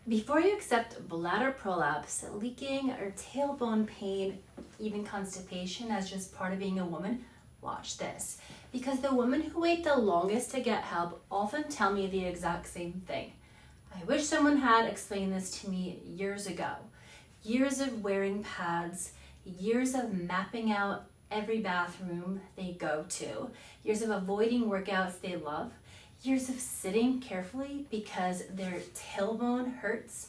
Before you accept bladder prolapse, leaking, or tailbone pain, even constipation as just part of being a woman, watch this. Because the women who wait the longest to get help often tell me the exact same thing. I wish someone had explained this to me years ago. Years of wearing pads, years of mapping out every bathroom they go to, years of avoiding workouts they love, years of sitting carefully because their tailbone hurts,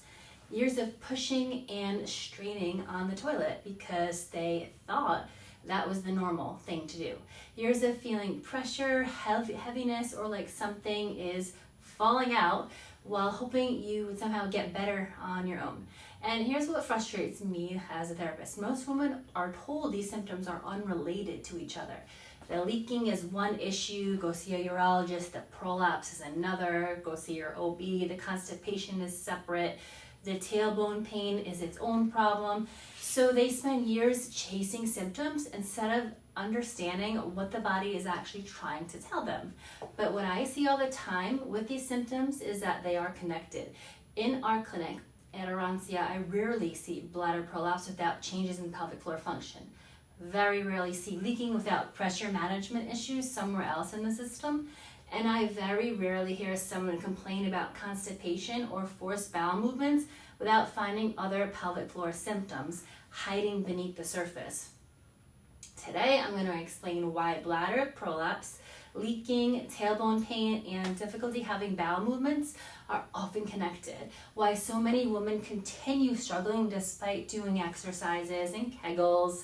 years of pushing and straining on the toilet because they thought that was the normal thing to do, years of feeling pressure, heaviness, or like something is falling out while hoping you would somehow get better on your own. And here's what frustrates me as a therapist. Most women are told these symptoms are unrelated to each other. The leaking is one issue, go see a urologist. The prolapse is another, go see your OB. The constipation is separate. The tailbone pain is its own problem. So they spend years chasing symptoms instead of understanding what the body is actually trying to tell them. But what I see all the time with these symptoms is that they are connected. In our clinic at Arancia, I rarely see bladder prolapse without changes in pelvic floor function. Very rarely see leaking without pressure management issues somewhere else in the system. And I very rarely hear someone complain about constipation or forced bowel movements without finding other pelvic floor symptoms hiding beneath the surface. Today, I'm going to explain why bladder prolapse, leaking, tailbone pain, and difficulty having bowel movements are often connected. Why so many women continue struggling despite doing exercises and Kegels,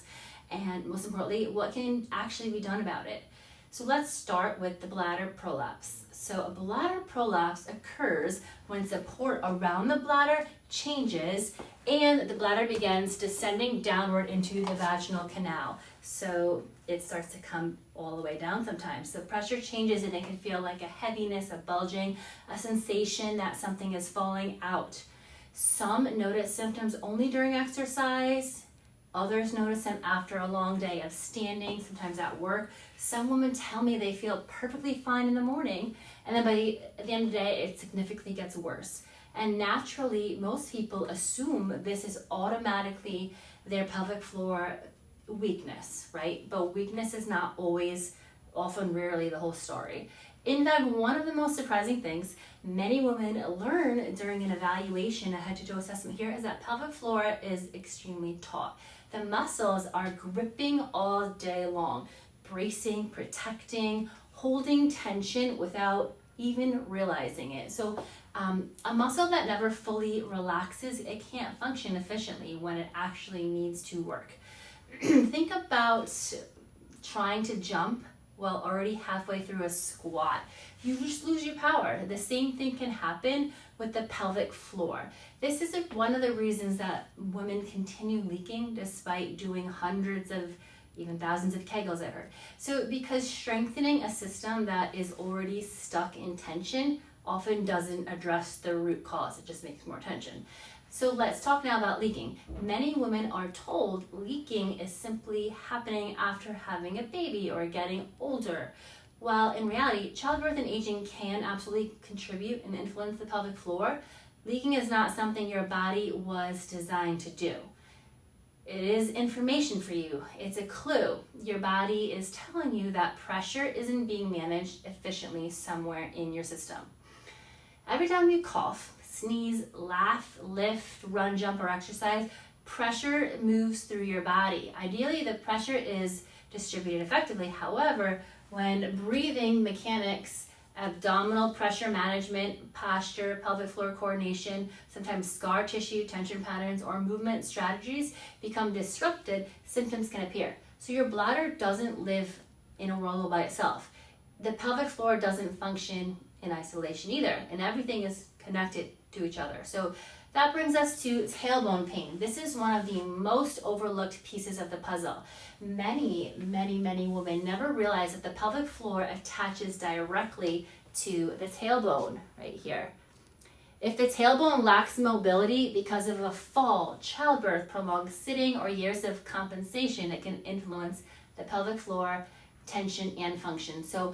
and most importantly, what can actually be done about it. So let's start with the bladder prolapse. So a bladder prolapse occurs when support around the bladder changes and the bladder begins descending downward into the vaginal canal. So it starts to come all the way down sometimes. The pressure changes and it can feel like a heaviness, a bulging, a sensation that something is falling out. Some notice symptoms only during exercise. Others notice them after a long day of standing, sometimes at work. Some women tell me they feel perfectly fine in the morning, and then at the end of the day, it significantly gets worse. And naturally, most people assume this is automatically their pelvic floor weakness, right? But weakness is not always, often rarely, the whole story. In fact, one of the most surprising things many women learn during an evaluation, a head-to-toe assessment here, is that pelvic floor is extremely taut. The muscles are gripping all day long, bracing, protecting, holding tension without even realizing it. So a muscle that never fully relaxes, it can't function efficiently when it actually needs to work. Think about trying to jump while already halfway through a squat. You just lose your power. The same thing can happen with the pelvic floor. This is one of the reasons that women continue leaking despite doing hundreds of, even thousands of Kegels, I've heard. So because strengthening a system that is already stuck in tension often doesn't address the root cause, it just makes more tension. So let's talk now about leaking. Many women are told leaking is simply happening after having a baby or getting older. While in reality, childbirth and aging can absolutely contribute and influence the pelvic floor, leaking is not something your body was designed to do. It is information for you. It's a clue. Your body is telling you that pressure isn't being managed efficiently somewhere in your system. Every time you cough, sneeze, laugh, lift, run, jump, or exercise, pressure moves through your body. Ideally, the pressure is distributed effectively. However, when breathing mechanics, abdominal pressure management, posture, pelvic floor coordination, sometimes scar tissue, tension patterns, or movement strategies become disrupted, symptoms can appear. So your bladder doesn't live in a world all by itself. The pelvic floor doesn't function in isolation either, and everything is connected to each other. So that brings us to tailbone pain. This is one of the most overlooked pieces of the puzzle. Many women never realize that the pelvic floor attaches directly to the tailbone right here. If the tailbone lacks mobility because of a fall, childbirth, prolonged sitting, or years of compensation, it can influence the pelvic floor tension and function. So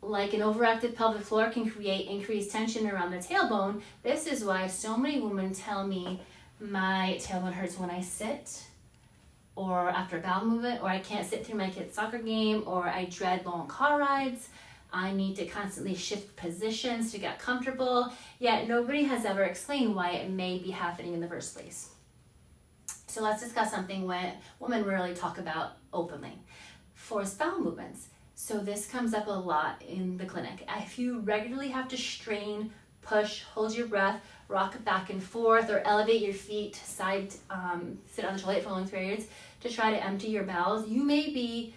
like an overactive pelvic floor can create increased tension around the tailbone. This is why so many women tell me my tailbone hurts when I sit, or after a bowel movement, or I can't sit through my kid's soccer game, or I dread long car rides. I need to constantly shift positions to get comfortable, yet nobody has ever explained why it may be happening in the first place. So let's discuss something what women rarely talk about openly. Forced bowel movements. So this comes up a lot in the clinic. If you regularly have to strain, push, hold your breath, rock back and forth, or elevate your feet, sit on the toilet for long periods to try to empty your bowels, you may be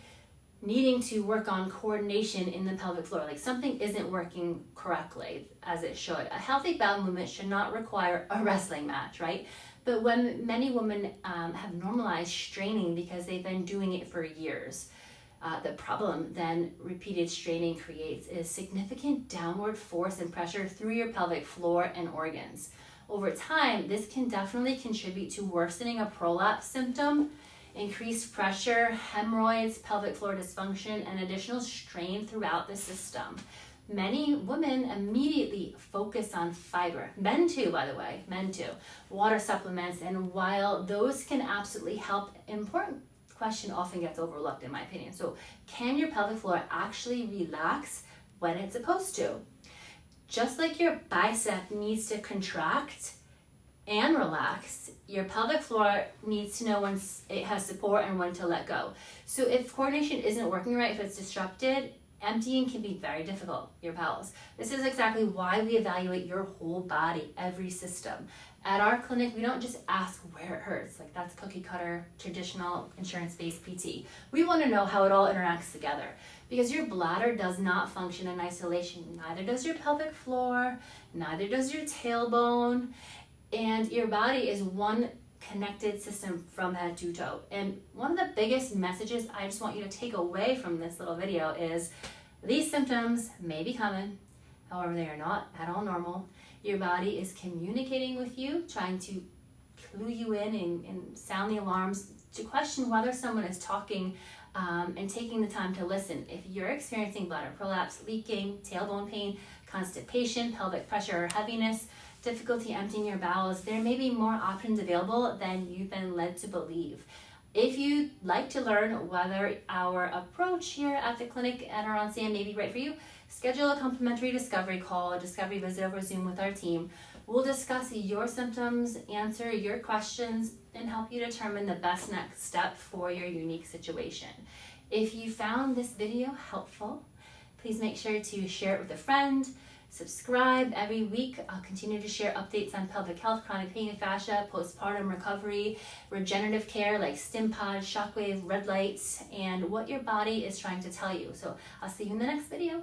needing to work on coordination in the pelvic floor. Like something isn't working correctly as it should. A healthy bowel movement should not require a wrestling match, right? But when many women have normalized straining because they've been doing it for years, the problem then repeated straining creates is significant downward force and pressure through your pelvic floor and organs. Over time, this can definitely contribute to worsening a prolapse symptom, increased pressure, hemorrhoids, pelvic floor dysfunction, and additional strain throughout the system. Many women immediately focus on fiber. Men too, by the way, water supplements, and while those can absolutely help, important question often gets overlooked in my opinion. So can your pelvic floor actually relax when it's supposed to? Just like your bicep needs to contract and relax, your pelvic floor needs to know when it has support and when to let go. So if coordination isn't working right, if it's disrupted, emptying can be very difficult, your bowels. This is exactly why we evaluate your whole body, every system. At our clinic, we don't just ask where it hurts, like that's cookie cutter, traditional insurance-based PT. We want to know how it all interacts together, because your bladder does not function in isolation. Neither does your pelvic floor, neither does your tailbone, and your body is one connected system from head to toe. And one of the biggest messages I just want you to take away from this little video is these symptoms may be common, however they are not at all normal. Your body is communicating with you, trying to clue you in and sound the alarms to question whether someone is talking and taking the time to listen. If you're experiencing bladder prolapse, leaking, tailbone pain, constipation, pelvic pressure or heaviness, difficulty emptying your bowels, there may be more options available than you've been led to believe. If you'd like to learn whether our approach here at the clinic at Arancia may be right for you, schedule a complimentary discovery call, a discovery visit over Zoom with our team. We'll discuss your symptoms, answer your questions, and help you determine the best next step for your unique situation. If you found this video helpful, please make sure to share it with a friend. Subscribe every week. I'll continue to share updates on pelvic health, chronic pain and fascia, postpartum recovery, regenerative care like stim pods, shockwave, red lights, and what your body is trying to tell you. So I'll see you in the next video.